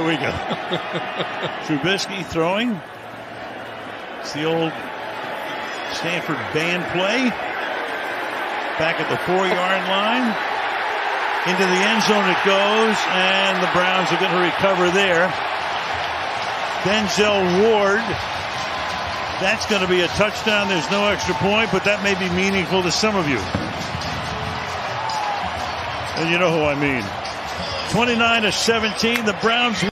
we go. Trubisky throwing. It's the old Stanford band play. Back at the 4-yard line. Into the end zone it goes, and the Browns are going to recover there. Denzel Ward. That's going to be a touchdown. There's no extra point, but that may be meaningful to some of you. And you know who I mean. 29-17, the Browns.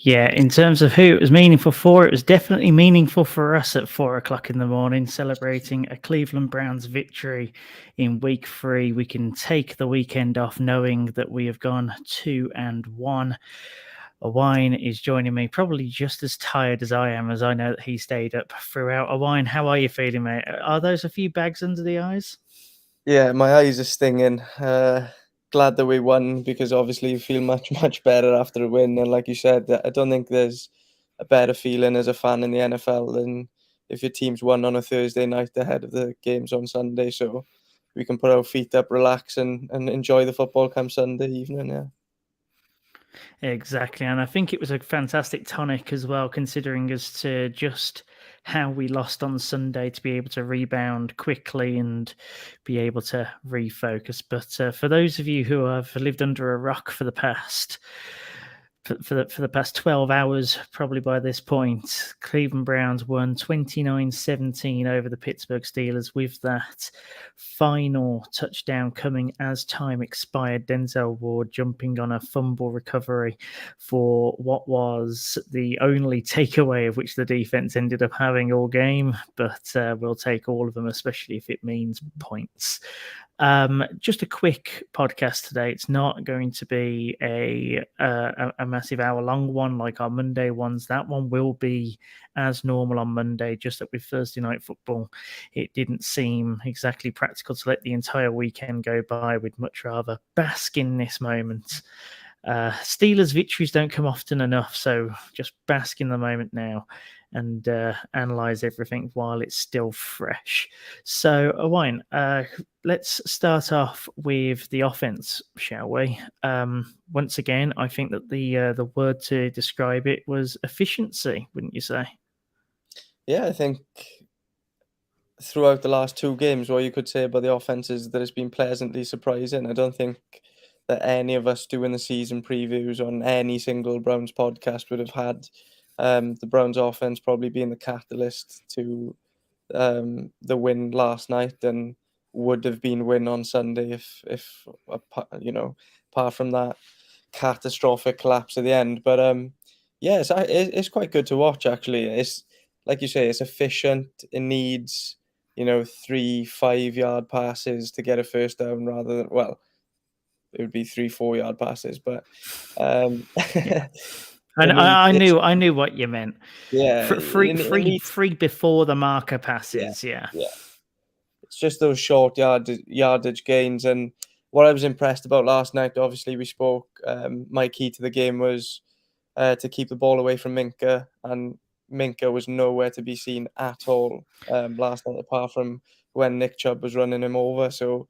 Yeah, in terms of who it was meaningful for, it was definitely meaningful for us at 4 o'clock in the morning, celebrating a Cleveland Browns victory in week 3. We can take the weekend off knowing that we have gone 2-1. Owain is joining me, probably just as tired as I am, as I know that he stayed up throughout. Owain, how are you feeling, mate? Are those a few bags under the eyes? Yeah, my eyes are stinging. Glad that we won, because obviously you feel much better after a win. And like you said, I don't think there's a better feeling as a fan in the NFL than if your team's won on a Thursday night ahead of the games on Sunday. So we can put our feet up, relax, and enjoy the football come Sunday evening. Yeah. Exactly, and I think it was a fantastic tonic as well, considering as to just how we lost on Sunday, to be able to rebound quickly and be able to refocus. But for those of you who have lived under a rock for the past 12 hours, probably by this point, Cleveland Browns won 29-17 over the Pittsburgh Steelers, with that final touchdown coming as time expired. Denzel Ward jumping on a fumble recovery for what was the only takeaway of which the defense ended up having all game, but we'll take all of them, especially if it means points. Just a quick podcast today. It's not going to be a massive hour-long one like our Monday ones. That one will be as normal on Monday, just that with Thursday night football, it didn't seem exactly practical to let the entire weekend go by. We'd much rather bask in this moment. Steelers victories don't come often enough, so just bask in the moment now and analyze everything while it's still fresh. So, Owain, let's start off with the offense, shall we? Once again, I think that the word to describe it was efficiency, wouldn't you say? Yeah, I think throughout the last 2 games, what you could say about the offense is that it's been pleasantly surprising. I don't think that any of us doing the season previews on any single Browns podcast would have had the Browns offense probably being the catalyst to the win last night, and would have been win on Sunday if apart from that catastrophic collapse at the end. But yeah, it's quite good to watch, actually. It's like you say, it's efficient. It needs 3-5 yard passes to get a first down, rather than, well, it would be 3-4 yard passes, but yeah. I knew what you meant. Yeah, free before the marker passes. Yeah. It's just those short yardage gains. And what I was impressed about last night, obviously we spoke. My key to the game was to keep the ball away from Minka, and Minka was nowhere to be seen at all last night, apart from when Nick Chubb was running him over. So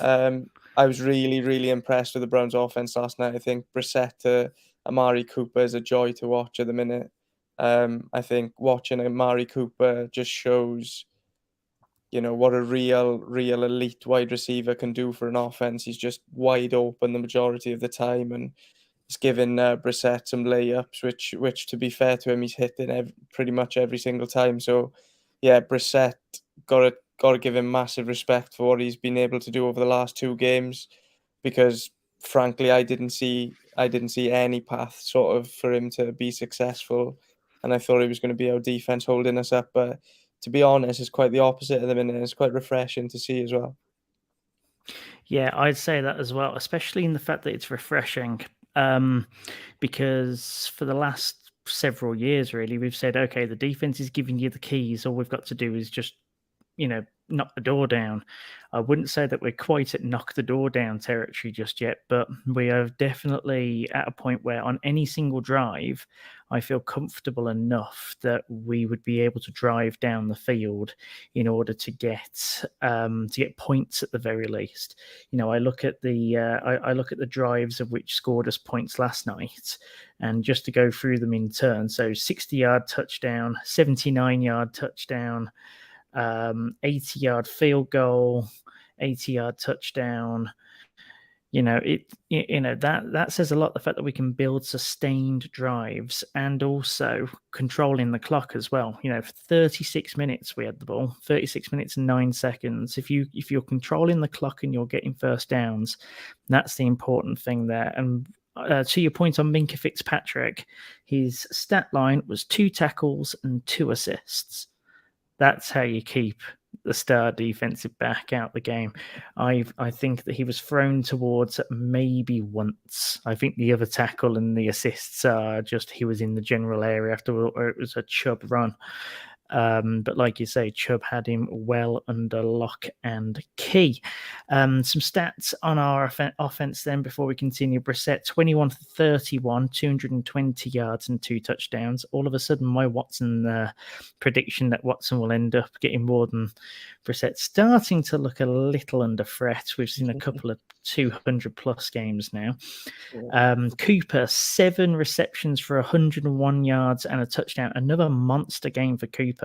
I was really impressed with the Browns offense last night. I think Brissett to Amari Cooper is a joy to watch at the minute. I think watching Amari Cooper just shows, what a real elite wide receiver can do for an offense. He's just wide open the majority of the time, and it's giving Brissett some layups, which to be fair to him, he's hitting pretty much every single time. So yeah, Brissett got to give him massive respect for what he's been able to do over the last 2 games, because frankly, I didn't see any path sort of for him to be successful, and I thought it was going to be our defense holding us up. But to be honest, it's quite the opposite at the minute. It's quite refreshing to see as well. Yeah, I'd say that as well, especially in the fact that it's refreshing, because for the last several years, really, we've said, okay, the defense is giving you the keys. All we've got to do is just knock the door down. I wouldn't say that we're quite at knock the door down territory just yet, but we are definitely at a point where on any single drive, I feel comfortable enough that we would be able to drive down the field in order to get points at the very least. I look at the drives of which scored us points last night, and just to go through them in turn. So 60-yard touchdown, 79-yard touchdown, 80-yard field goal, 80-yard touchdown. That says a lot. The fact that we can build sustained drives and also controlling the clock as well. For 36 minutes we had the ball, 36 minutes and 9 seconds. If you're controlling the clock and you're getting first downs, that's the important thing there. And to your point on Minkah Fitzpatrick, his stat line was 2 tackles and 2 assists. That's how you keep the star defensive back out the game. I think that he was thrown towards maybe once. I think the other tackle and the assists are just he was in the general area after, or it was a Chubb run. But like you say, Chubb had him well under lock and key. Some stats on our offense then before we continue. Brissett, 21 for 31, 220 yards and 2 touchdowns. All of a sudden, my Watson prediction that Watson will end up getting more than Brissett starting to look a little under threat. We've seen a couple of 200-plus games now. Cooper, 7 receptions for 101 yards and a touchdown. Another monster game for Cooper.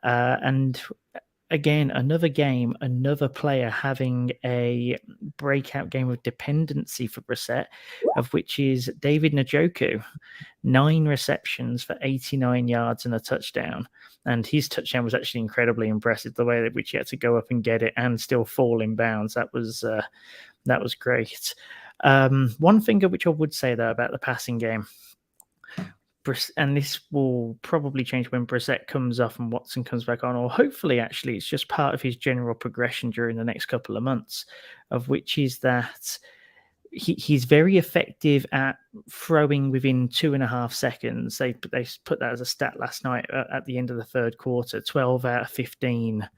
And again, another player having a breakout game of dependency for Brissett, of which is David Njoku. 9 receptions for 89 yards and a touchdown. And his touchdown was actually incredibly impressive, the way that which he had to go up and get it and still fall in bounds. That was great. One thing which I would say, though, about the passing game, and this will probably change when Brissett comes off and Watson comes back on, or hopefully actually it's just part of his general progression during the next couple of months, of which is that he's very effective at throwing within 2.5 seconds. They put that as a stat last night at the end of the third quarter, 12 out of 15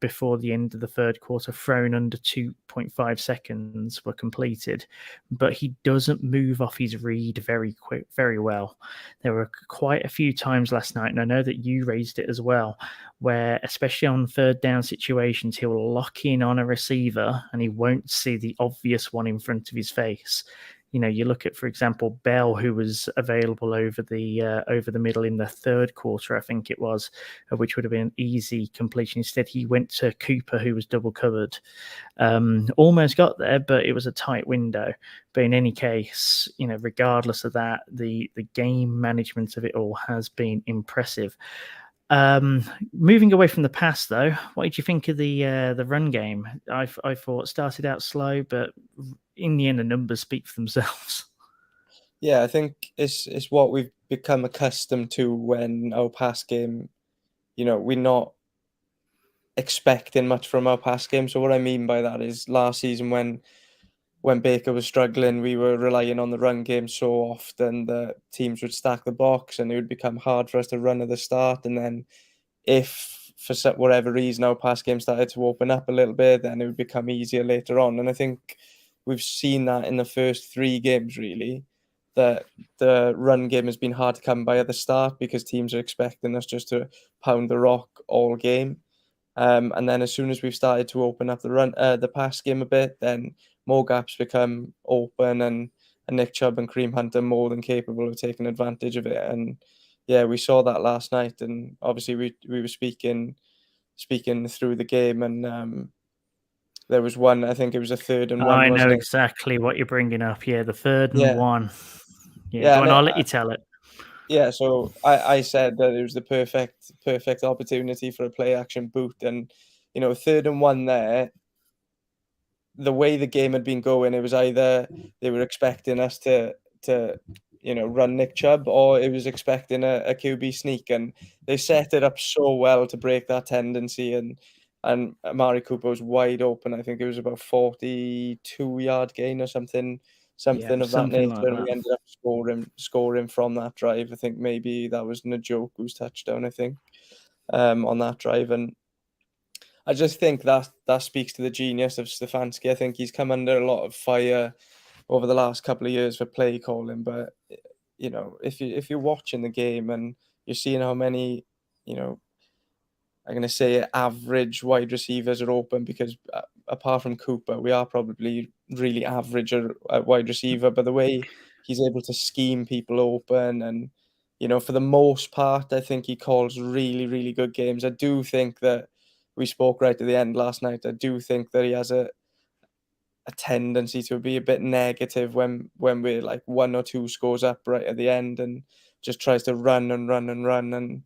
before the end of the third quarter thrown under 2.5 seconds were completed, but he doesn't move off his read very well. There were quite a few times last night, and I know that you raised it as well, where especially on third down situations, he'll lock in on a receiver and he won't see the obvious one in front of his face. You look at, for example, Bell, who was available over the middle in the third quarter, I think it was, which would have been an easy completion. Instead, he went to Cooper, who was double covered. Almost got there, but it was a tight window. But in any case, regardless of that, the game management of it all has been impressive. Moving away from the pass, though, what did you think of the run game? I thought it started out slow, but in the end, the numbers speak for themselves. Yeah, I think it's what we've become accustomed to when our pass game, we're not expecting much from our pass game. So what I mean by that is last season when Baker was struggling, we were relying on the run game so often that teams would stack the box and it would become hard for us to run at the start. And then if for whatever reason our pass game started to open up a little bit, then it would become easier later on. And I think we've seen that in the first 3 games, really, that the run game has been hard to come by at the start because teams are expecting us just to pound the rock all game. And then as soon as we've started to open up the pass game a bit, then more gaps become open, and Nick Chubb and Kareem Hunt are more than capable of taking advantage of it. And yeah, we saw that last night, and obviously we were speaking through the game, and there was one, I think it was a 3rd and 1. I know exactly what you're bringing up. Yeah, the 3rd and 1. Yeah, go on, I'll let you tell it. Yeah, so I said that it was the perfect opportunity for a play action boot, and 3rd and 1 there. The way the game had been going, it was either they were expecting us to run Nick Chubb, or it was expecting a QB sneak, and they set it up so well to break that tendency. And Amari Cooper was wide open. I think it was about 42-yard gain or something of that nature. Like and we ended up scoring from that drive. I think maybe that was Njoku's touchdown, I think, on that drive. And I just think that speaks to the genius of Stefanski. I think he's come under a lot of fire over the last couple of years for play calling, but if you're watching the game and you're seeing how many, I'm going to say average wide receivers are open, because apart from Cooper, we are probably really average at wide receiver, but the way he's able to scheme people open and, for the most part, I think he calls really, really good games. I do think that we spoke right at the end last night. I do think that he has a tendency to be a bit negative when we're like 1 or 2 scores up right at the end, and just tries to run and run and run, and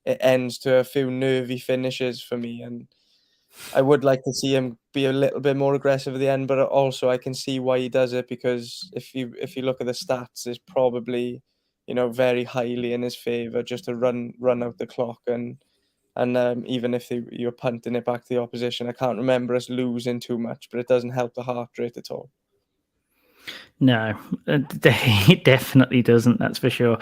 it ends to a few nervy finishes for me. And I would like to see him be a little bit more aggressive at the end, but also I can see why he does it, because if you look at the stats, it's probably very highly in his favor just to run out the clock. And even if you're punting it back to the opposition, I can't remember us losing too much, but it doesn't help the heart rate at all. No, it definitely doesn't. That's for sure.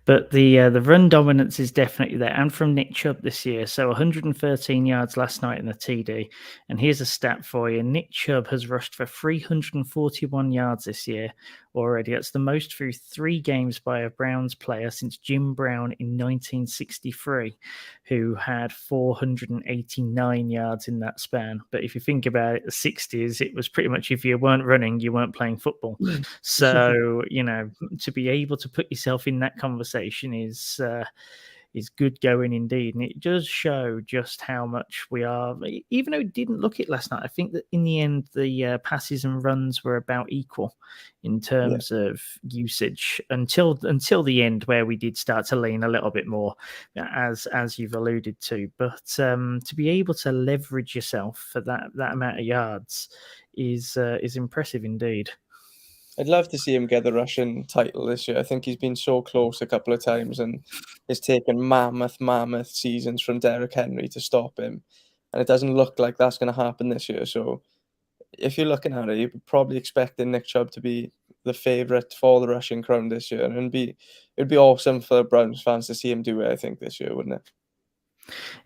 But the run dominance is definitely there, and from Nick Chubb this year. So 113 yards last night in the TD. And here's a stat for you: Nick Chubb has rushed for 341 yards this year already. That's the most through 3 games by a Browns player since Jim Brown in 1963, who had 489 yards in that span. But if you think about it, the 60s, it was pretty much if you weren't running, you weren't playing football. So, to be able to put yourself in that conversation is good going indeed. And it does show just how much we are, even though it didn't look it last night. I think that in the end, the passes and runs were about equal in terms of usage until the end, where we did start to lean a little bit more, as you've alluded to. But to be able to leverage yourself for that amount of yards is impressive indeed. I'd love to see him get the Russian title this year. I think he's been so close a couple of times, and it's taken mammoth seasons from Derrick Henry to stop him. And it doesn't look like that's going to happen this year. So if you're looking at it, you're probably expecting Nick Chubb to be the favourite for the Russian crown this year. And it'd be awesome for Browns fans to see him do it, I think, this year, wouldn't it?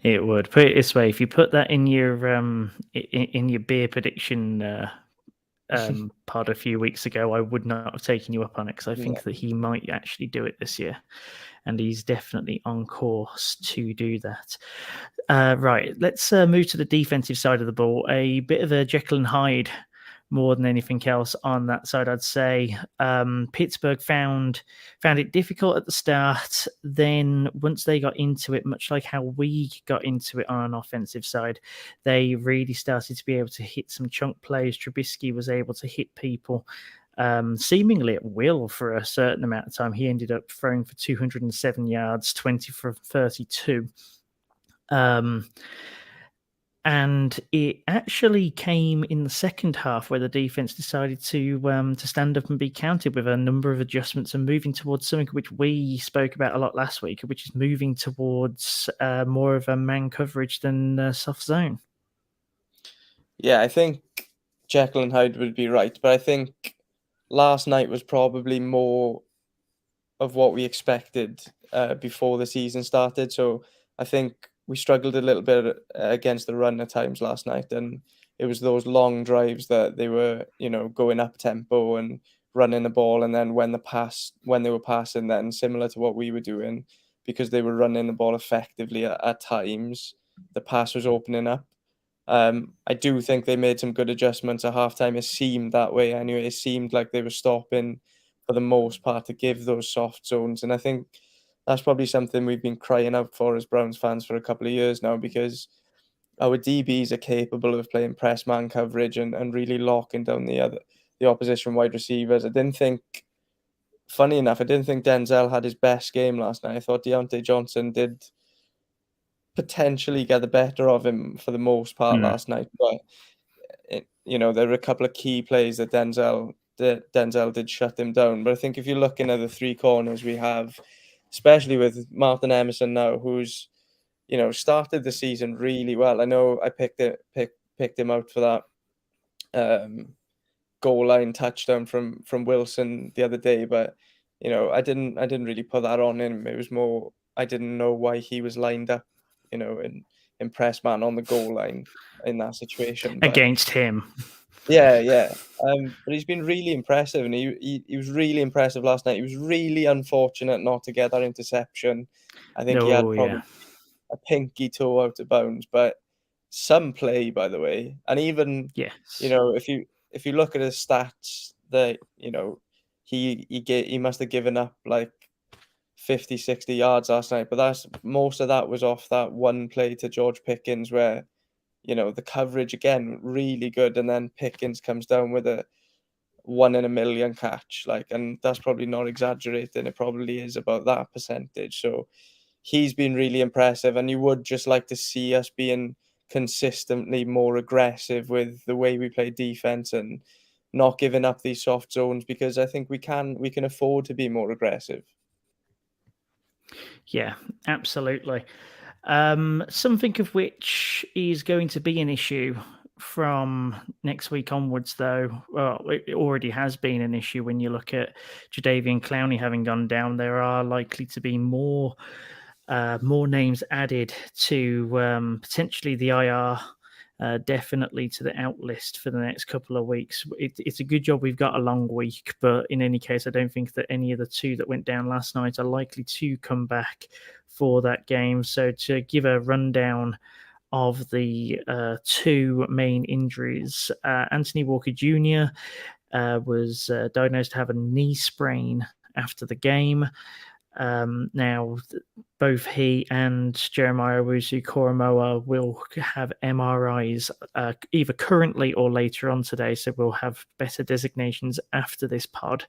It would. Put it this way: if you put that in your beer prediction pod a few weeks ago, I would not have taken you up on it, because I think that he might actually do it this year, and he's definitely on course to do that. Right, let's move to the defensive side of the ball. A bit of a Jekyll and Hyde more than anything else on that side, I'd say. Pittsburgh found it difficult at the start. Then once they got into it, much like how we got into it on an offensive side, they really started to be able to hit some chunk plays. Trubisky was able to hit people seemingly at will for a certain amount of time. He ended up throwing for 207 yards, 20 for 32. And it actually came in the second half, where the defense decided to stand up and be counted with a number of adjustments and moving towards something which we spoke about a lot last week, which is moving towards more of a man coverage than soft zone. Yeah, I think Jekyll and Hyde would be right, but I think last night was probably more of what we expected before the season started. So I think we struggled a little bit against the run at times last night, and it was those long drives that they were, going up tempo and running the ball, and then when they were passing, then similar to what we were doing, because they were running the ball effectively at times, the pass was opening up. I do think they made some good adjustments at halftime. It seemed that way anyway. It seemed like they were stopping for the most part to give those soft zones, and I think that's probably something we've been crying out for as Browns fans for a couple of years now, because our DBs are capable of playing press man coverage and really locking down the opposition wide receivers. Funny enough, I didn't think Denzel had his best game last night. I thought Deontay Johnson did potentially get the better of him for the most part last night, but there were a couple of key plays that Denzel did shut him down. But I think if you're looking at the 3 corners we have, especially with Martin Emerson now, who's started the season really well. I know I picked him out for that goal line touchdown from Wilson the other day, but I didn't really put that on him. It was more I didn't know why he was lined up, in impress man on the goal line in that situation. But Against him. yeah. But he's been really impressive, and he was really impressive last night. He was really unfortunate not to get that interception. I think he had probably a pinky toe out of bounds, but some play, by the way. And even, Yes. if you look at his stats, that he must have given up like 50, 60 yards last night, but most of that was off that one play to George Pickens where, the coverage again really good, and then Pickens comes down with a 1 in a million catch, and that's probably not exaggerating. It probably is about that percentage. So he's been really impressive, and you would just like to see us being consistently more aggressive with the way we play defense and not giving up these soft zones, because I think we can afford to be more aggressive. Yeah, absolutely. Something of which is going to be an issue from next week onwards, though. Well, it already has been an issue when you look at Jadeveon Clowney having gone down. There are likely to be more names added to potentially the IR. Definitely to the out list for the next couple of weeks. It's a good job we've got a long week, but in any case, I don't think that any of the two that went down last night are likely to come back for that game. So to give a rundown of the two main injuries, Anthony Walker Jr. Was diagnosed to have a knee sprain after the game. Now, both he and Jeremiah Owusu-Koramoah will have MRIs either currently or later on today, so we'll have better designations after this pod.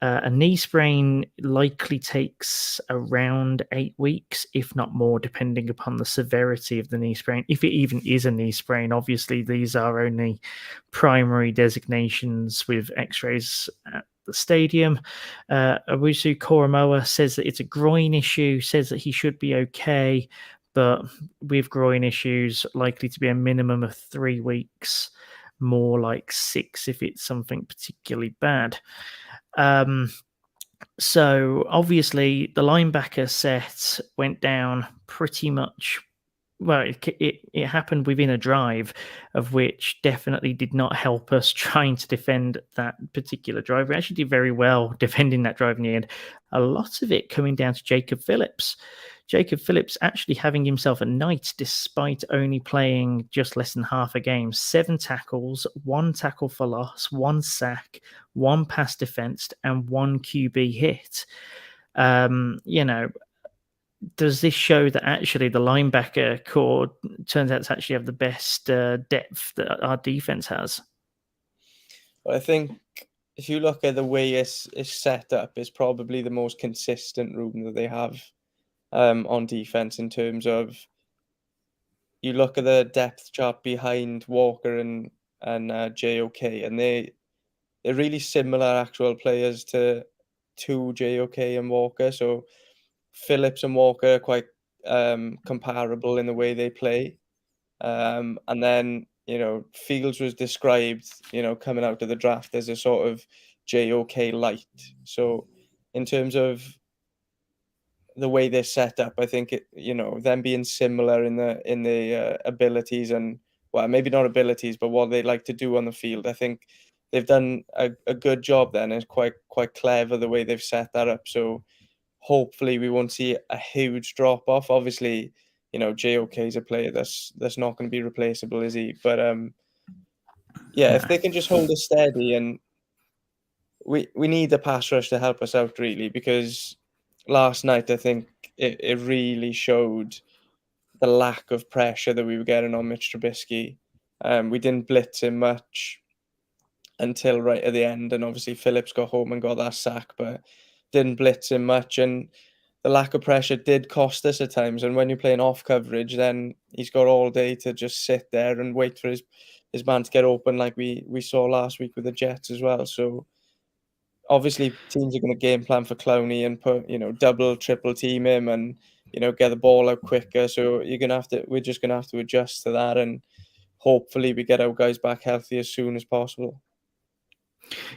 A knee sprain likely takes around 8 weeks, if not more, depending upon the severity of the knee sprain. If it even is a knee sprain, obviously these are only primary designations with x-rays at the stadium. Owusu-Koramoah says that it's a groin issue, says that he should be okay, but with groin issues, likely to be a minimum of 3 weeks, more like 6 if it's something particularly bad. So obviously the linebacker set went down pretty much. Well, it happened within a drive, of which definitely did not help us trying to defend that particular drive. We actually did very well defending that drive in the end. A lot of it coming down to Jacob Phillips. Jacob Phillips actually having himself a night despite only playing just less than half a game. 7 tackles, 1 tackle for loss, 1 sack, 1 pass defensed, and 1 QB hit. Does this show that actually the linebacker core turns out to actually have the best depth that our defense has? Well, I think if you look at the way it's set up, it's probably the most consistent room that they have on defense in terms of, you look at the depth chart behind Walker and JOK, and they're really similar actual players to JOK and Walker. So Phillips and Walker are quite comparable in the way they play. And then, Fields was described, coming out of the draft as a sort of JOK light. So in terms of the way they're set up, I think them being similar in the abilities and, well, maybe not abilities, but what they like to do on the field. I think they've done a good job then. It's quite clever the way they've set that up. So hopefully we won't see a huge drop off. Obviously, JOK is a player that's not going to be replaceable, is he? But if they can just hold us steady, and we need the pass rush to help us out really, because last night I think it really showed the lack of pressure that we were getting on Mitch Trubisky. We didn't blitz him much until right at the end, and obviously Phillips got home and got that sack, but didn't blitz him much, and the lack of pressure did cost us at times. And when you're playing off coverage, then he's got all day to just sit there and wait for his man to get open, like we saw last week with the Jets as well. So obviously teams are going to game plan for Clowney and put, double, triple team him and, get the ball out quicker. So we're just going to have to adjust to that, and hopefully we get our guys back healthy as soon as possible.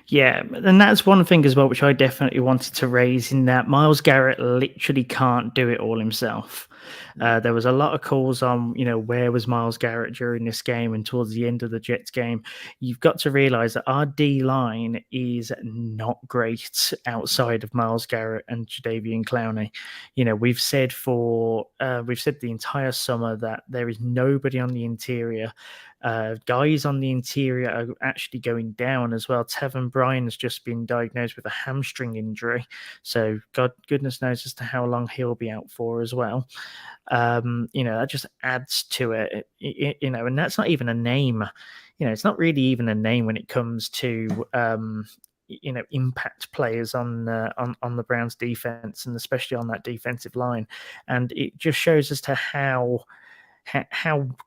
Yeah, and that's one thing as well, which I definitely wanted to raise, in that Myles Garrett literally can't do it all himself. There was a lot of calls on, where was Myles Garrett during this game and towards the end of the Jets game. You've got to realize that our D line is not great outside of Myles Garrett and Jadeveon Clowney. We've said the entire summer that there is nobody on the interior. Guys on the interior are actually going down as well. Tevin Bryan has just been diagnosed with a hamstring injury, so goodness knows as to how long he'll be out for as well. That just adds to it, and that's not even a name. It's not really even a name when it comes to impact players on the Browns defense, and especially on that defensive line. And it just shows as to how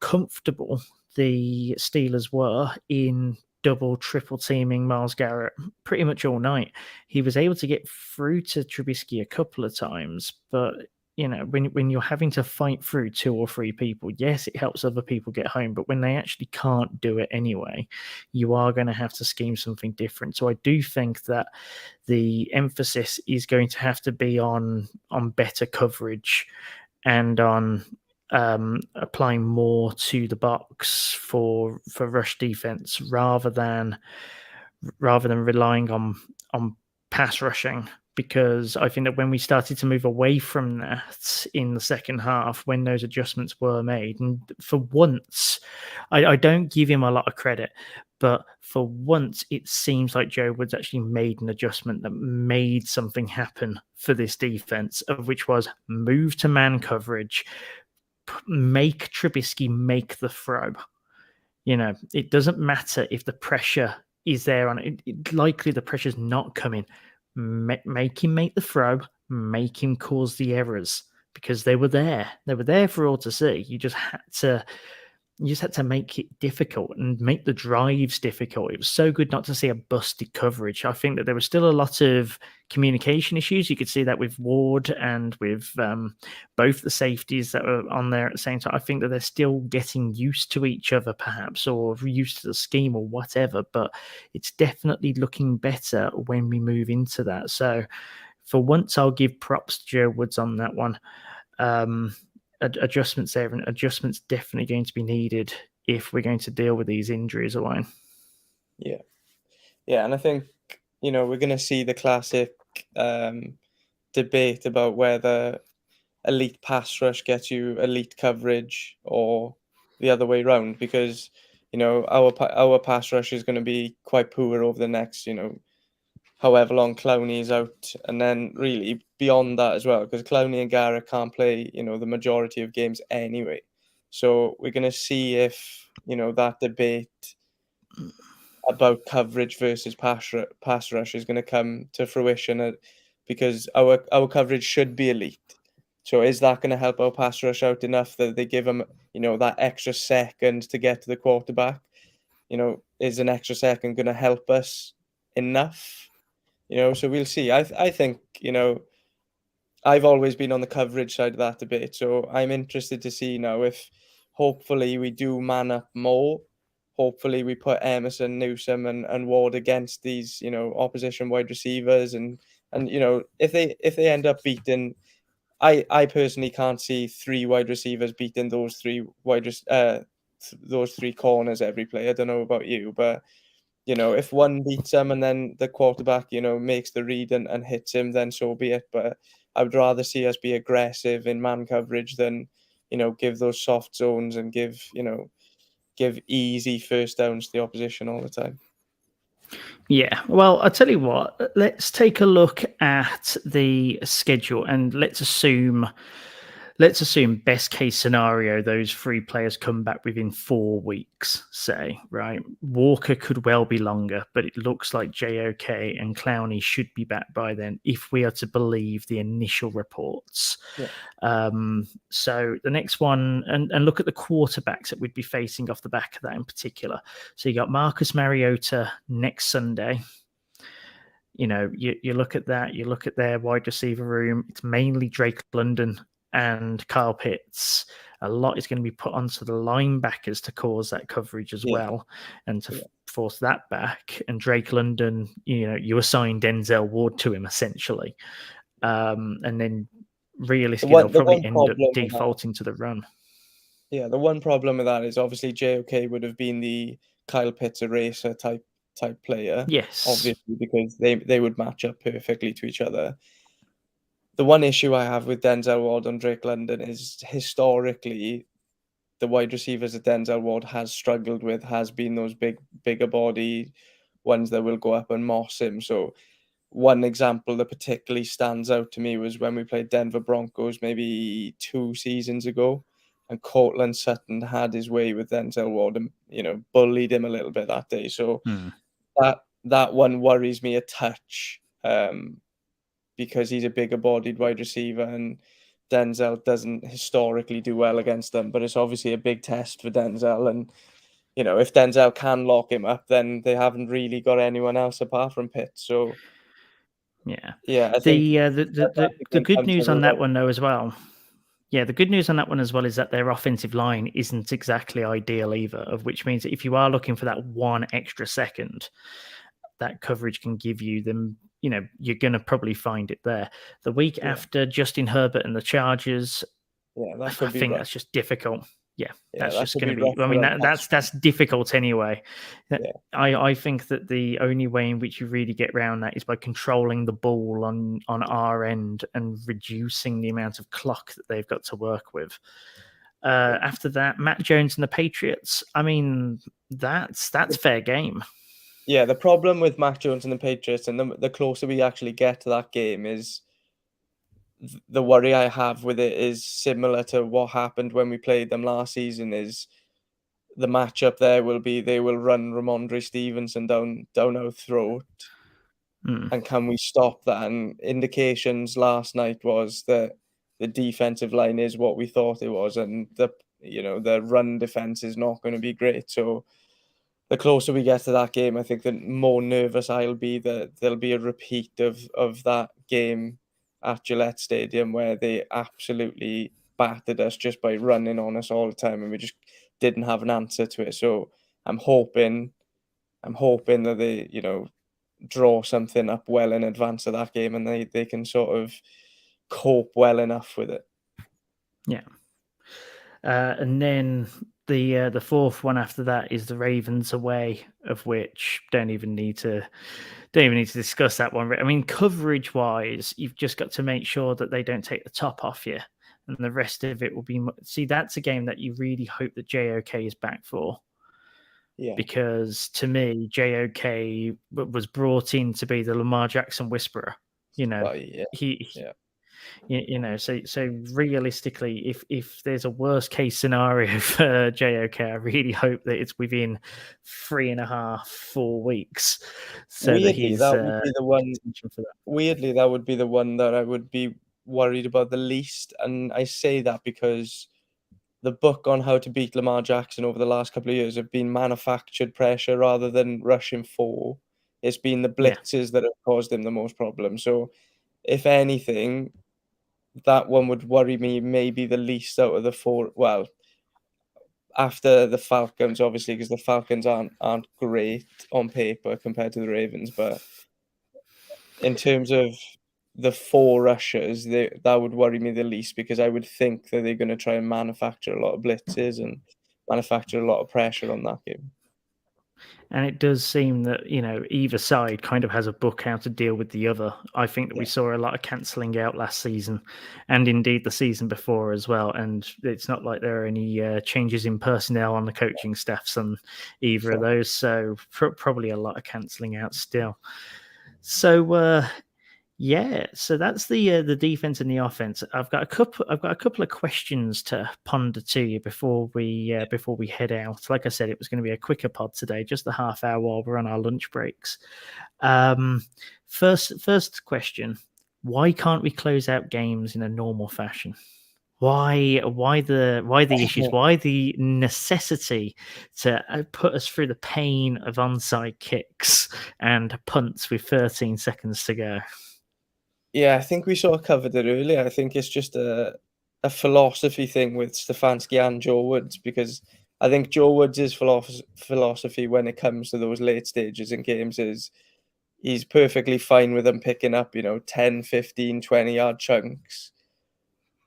comfortable the Steelers were in double, triple teaming Myles Garrett pretty much all night. He was able to get through to Trubisky a couple of times, but when you're having to fight through 2 or 3 people, yes, it helps other people get home, but when they actually can't do it anyway, you are going to have to scheme something different. So I do think that the emphasis is going to have to be on better coverage and on applying more to the box for rush defense rather than relying on pass rushing. Because I think that when we started to move away from that in the second half, when those adjustments were made, and for once, I don't give him a lot of credit, but for once, it seems like Joe Woods actually made an adjustment that made something happen for this defense, of which was move to man coverage, make Trubisky make the throw. It doesn't matter if the pressure is there on it. Likely the pressure's not coming. Make him make the throw, make him cause the errors, because they were there. They were there for all to see. You just had to make it difficult and make the drives difficult. It was so good not to see a busted coverage. I think that there was still a lot of communication issues. You could see that with Ward and with both the safeties that were on there at the same time. I think that they're still getting used to each other, perhaps, or used to the scheme or whatever, but it's definitely looking better when we move into that. So for once, I'll give props to Joe Woods on that one. Adjustments there, and adjustments definitely going to be needed if we're going to deal with these injuries, Owain. Yeah, and I think we're going to see the classic debate about whether elite pass rush gets you elite coverage or the other way around, because our pass rush is going to be quite poor over the next however long Clowney is out, and then really beyond that as well, because Clowney and Garrett can't play the majority of games anyway. So we're going to see if that debate about coverage versus pass rush is going to come to fruition, because our coverage should be elite. So is that going to help our pass rush out enough that they give them that extra second to get to the quarterback? Is an extra second going to help us enough? So we'll see. I think I've always been on the coverage side of that debate, so I'm interested to see now if hopefully we do man up more. Hopefully we put Emerson, Newsome and Ward against these opposition wide receivers, and if they end up beating, I personally can't see 3 wide receivers beating those 3 those 3 corners every play. I don't know about you, but if one beats them and then the quarterback makes the read and hits him, then so be it. But I would rather see us be aggressive in man coverage than give those soft zones and give easy first downs to the opposition all the time. Yeah, well, I'll tell you what, let's take a look at the schedule, and let's assume best case scenario, those 3 players come back within 4 weeks, say, right? Walker could well be longer, but it looks like JOK and Clowney should be back by then, if we are to believe the initial reports. Yeah. So the next one, and look at the quarterbacks that we'd be facing off the back of that in particular. So you got Marcus Mariota next Sunday. You look at that, you look at their wide receiver room, it's mainly Drake London and Kyle Pitts. A lot is going to be put onto the linebackers to cause that coverage as well, and to force that back, and Drake London, you assign Denzel Ward to him essentially, and then realistically they'll probably end up defaulting to the run. Yeah, the one problem with that is obviously JOK would have been the Kyle Pitts eraser type player. Yes, obviously, because they would match up perfectly to each other. The one issue I have with Denzel Ward and Drake London is historically the wide receivers that Denzel Ward has struggled with has been those bigger body ones that will go up and moss him. So one example that particularly stands out to me was when we played Denver Broncos maybe 2 seasons ago, and Cortland Sutton had his way with Denzel Ward and bullied him a little bit that day. So that one worries me a touch, because he's a bigger bodied wide receiver and Denzel doesn't historically do well against them. But it's obviously a big test for Denzel, and if Denzel can lock him up, then they haven't really got anyone else apart from Pitt. So yeah, I think the good news on that one though as well. Yeah, the good news on that one as well is that their offensive line isn't exactly ideal either, of which means that if you are looking for that one extra second, that coverage can give you them. You're going to probably find it there. The week after Justin Herbert and the Chargers, I think that's just difficult. Yeah, that's just going to be. I mean, that's difficult anyway. Yeah. I think that the only way in which you really get around that is by controlling the ball on our end and reducing the amount of clock that they've got to work with. After that, Matt Jones and the Patriots. I mean, that's fair game. Yeah, the problem with Mac Jones and the Patriots, and the closer we actually get to that game, is the worry I have with it is similar to what happened when we played them last season. Is the matchup there will be they will run Ramondre Stevenson down our throat, and can we stop that? And indications last night was that the defensive line is what we thought it was, and the run defense is not going to be great. So the closer we get to that game, I think the more nervous I'll be that there'll be a repeat of that game at Gillette Stadium where they absolutely battered us just by running on us all the time, and we just didn't have an answer to it. So I'm hoping that they draw something up well in advance of that game, and they can sort of cope well enough with it. Yeah. And then the fourth one after that is the Ravens away, of which don't even need to discuss that one. I mean, coverage wise, you've just got to make sure that they don't take the top off you, and the rest of it will be. See, that's a game that you really hope that JOK is back for. Yeah. Because to me, JOK was brought in to be the Lamar Jackson whisperer. So realistically, if there's a worst case scenario for JOK, I really hope that it's within 3.5-4 weeks. So weirdly, that would be the one. Weirdly, that would be the one that I would be worried about the least, and I say that because the book on how to beat Lamar Jackson over the last couple of years have been manufactured pressure rather than rushing for. It's been the blitzes that have caused him the most problems. So, if anything, that one would worry me maybe the least out of the four. Well, after the Falcons, obviously, because the Falcons aren't great on paper compared to the Ravens, but in terms of the 4 rushers, that would worry me the least, because I would think that they're going to try and manufacture a lot of blitzes and manufacture a lot of pressure on that game. And it does seem that, either side kind of has a book how to deal with the other. I think that we saw a lot of cancelling out last season, and indeed the season before as well. And it's not like there are any changes in personnel on the coaching staffs on either of those. So probably a lot of cancelling out still. So, so that's the defense and the offense. I've got a couple of questions to ponder to you before we head out. Like I said, it was going to be a quicker pod today, just a half hour while we're on our lunch breaks. First question: why can't we close out games in a normal fashion? Why the issues? Why the necessity to put us through the pain of onside kicks and punts with 13 seconds to go? Yeah, I think we sort of covered it earlier. I think it's just a philosophy thing with Stefanski and Joe Woods, because I think Joe Woods' philosophy when it comes to those late stages in games is he's perfectly fine with them picking up, 10, 15, 20-yard chunks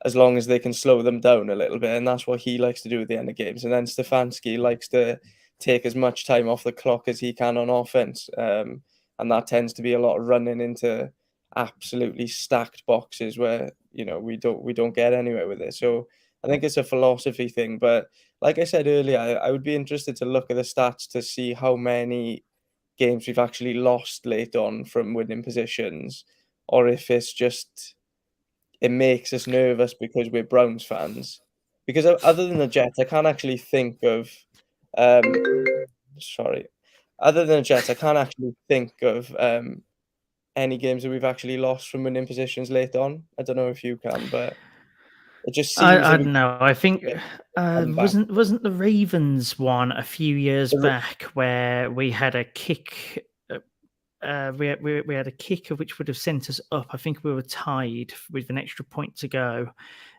as long as they can slow them down a little bit. And that's what he likes to do at the end of games. And then Stefanski likes to take as much time off the clock as he can on offense. And that tends to be a lot of running into absolutely stacked boxes where, we don't get anywhere with it. So I think it's a philosophy thing. But like I said earlier, I would be interested to look at the stats to see how many games we've actually lost late on from winning positions, or if it's just it makes us nervous because we're Browns fans. Because other than the Jets, I can't actually think of sorry. Other than the Jets, I can't actually think of any games that we've actually lost from winning positions late on. I don't know if you can, but it just seems I that we don't know. I think come back. wasn't the Ravens one a few years back where we had a kick? We had a kicker which would have sent us up. I think we were tied with an extra point to go,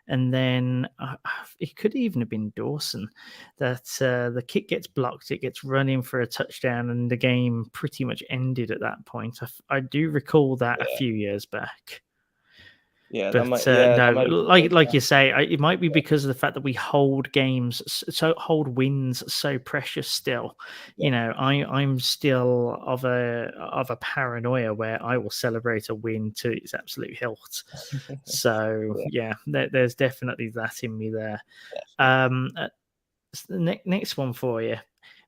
and then it could even have been Dawson that the kick gets blocked, it gets run in for a touchdown, and the game pretty much ended at that point. I do recall that a few years back. Yeah, But no, like you say, it might be because of the fact that we hold games, hold wins so precious. Still, I'm still of a paranoia where I will celebrate a win to its absolute hilt. So there's definitely that in me there. The next one for you.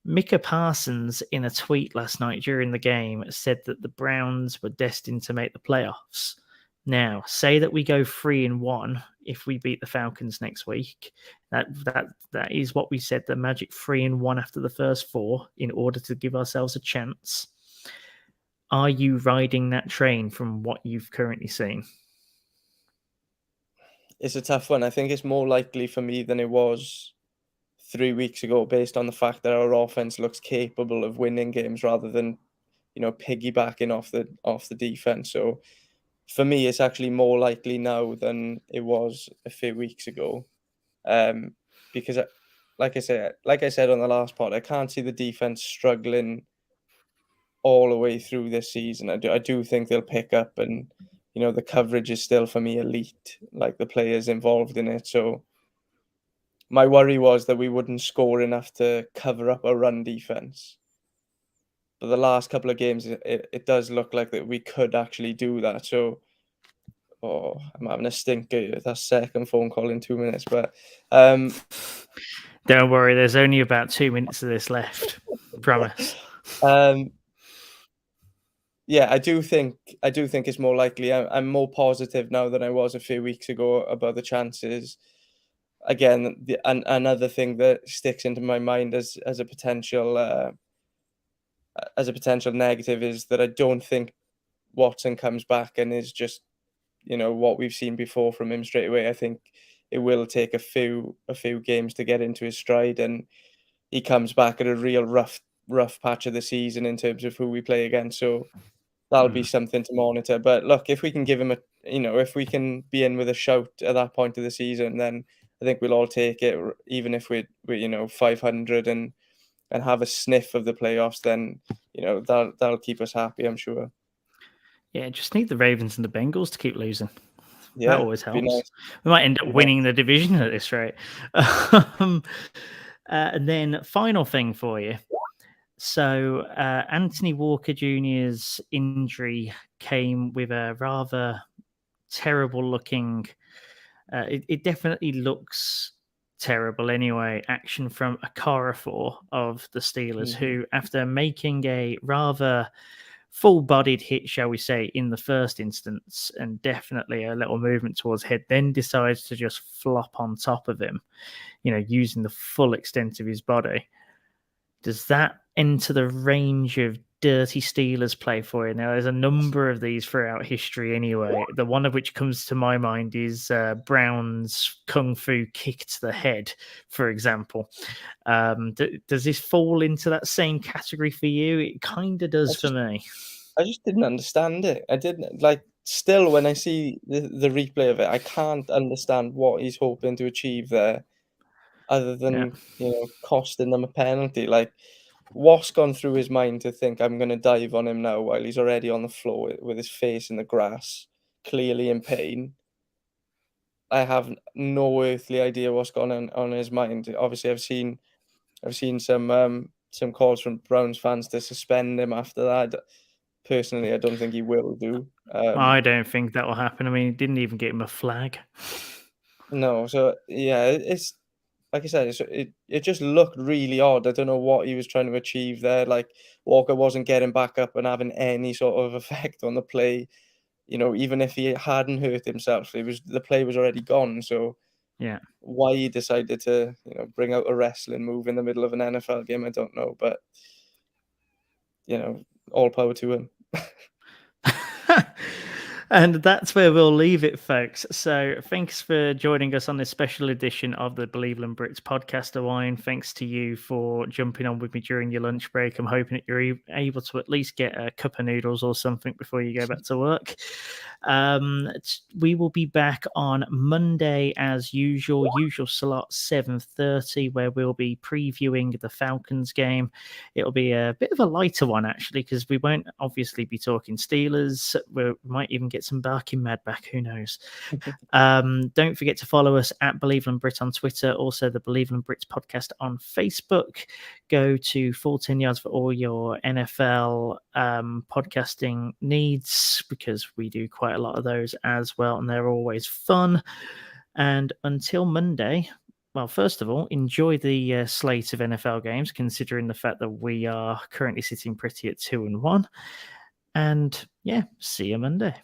Micah Parsons, in a tweet last night during the game, said that the Browns were destined to make the playoffs. Now, say that we go 3-1 if we beat the Falcons next week. That is what we said, the magic 3-1 after the first 4 in order to give ourselves a chance. Are you riding that train from what you've currently seen? It's a tough one. I think it's more likely for me than it was 3 weeks ago, based on the fact that our offense looks capable of winning games rather than, piggybacking off the defense. So for me, it's actually more likely now than it was a few weeks ago, because, like I said on the last pod, I can't see the defense struggling all the way through this season. I do think they'll pick up, and the coverage is still for me elite, like the players involved in it. So my worry was that we wouldn't score enough to cover up a run defense. But the last couple of games, it does look like that we could actually do that. So, I'm having a stinker. That's second phone call in 2 minutes. But don't worry, there's only about 2 minutes of this left. Promise. Yeah, I do think it's more likely. I'm more positive now than I was a few weeks ago about the chances. Again, another thing that sticks into my mind as a potential negative is that I don't think Watson comes back and is just what we've seen before from him straight away. I think it will take a few games to get into his stride, and he comes back at a real rough patch of the season in terms of who we play against. So that'll be something to monitor. But look, if we can give him if we can be in with a shout at that point of the season, then I think we'll all take it. Even if we're 500 and have a sniff of the playoffs, then that'll keep us happy, I'm sure. Yeah, just need the Ravens and the Bengals to keep losing. Yeah, that always helps. Nice. We might end up winning the division at this rate. And then final thing for you. So Anthony Walker Jr.'s injury came with a rather terrible looking. It definitely looks terrible anyway. Action from Okorafor of the Steelers, who, after making a rather full-bodied hit, shall we say, in the first instance, and definitely a little movement towards head, then decides to just flop on top of him, using the full extent of his body. Does that enter the range of dirty Steelers play for you? Now, there's a number of these throughout history anyway. The one of which comes to my mind is Brown's kung fu kick to the head, for example. Does this fall into that same category for you? It kind of does for me. I just didn't understand it. I didn't, still when I see the replay of it, I can't understand what he's hoping to achieve there. other than costing them a penalty. Like, what's gone through his mind to think I'm going to dive on him now while he's already on the floor with his face in the grass, clearly in pain? I have no earthly idea what's gone on his mind. Obviously, I've seen some calls from Browns fans to suspend him after that. Personally, I don't think he will do. I don't think that will happen. I mean, he didn't even get him a flag. No, so yeah, it's like I said, it just looked really odd. I don't know what he was trying to achieve there. Like, Walker wasn't getting back up and having any sort of effect on the play. Even if he hadn't hurt himself, the play was already gone. So yeah, why he decided to bring out a wrestling move in the middle of an NFL game, I don't know. But all power to him. And that's where we'll leave it, folks. So thanks for joining us on this special edition of the Believeland Brits podcast, Owain. Thanks to you for jumping on with me during your lunch break. I'm hoping that you're able to at least get a cup of noodles or something before you go back to work. We will be back on Monday as usual slot 7:30, where we'll be previewing the Falcons game. It'll be a bit of a lighter one, actually, because we won't obviously be talking Steelers. We might even get some Barking Mad back, who knows. Don't forget to follow us at Believeland Brit on Twitter, also the Believeland Brits podcast on Facebook. Go to 14 Yards for all your NFL podcasting needs, because we do quite a lot of those as well, and they're always fun. And until Monday, well, first of all, enjoy the slate of NFL games, considering the fact that we are currently sitting pretty at 2-1. And yeah, see you Monday.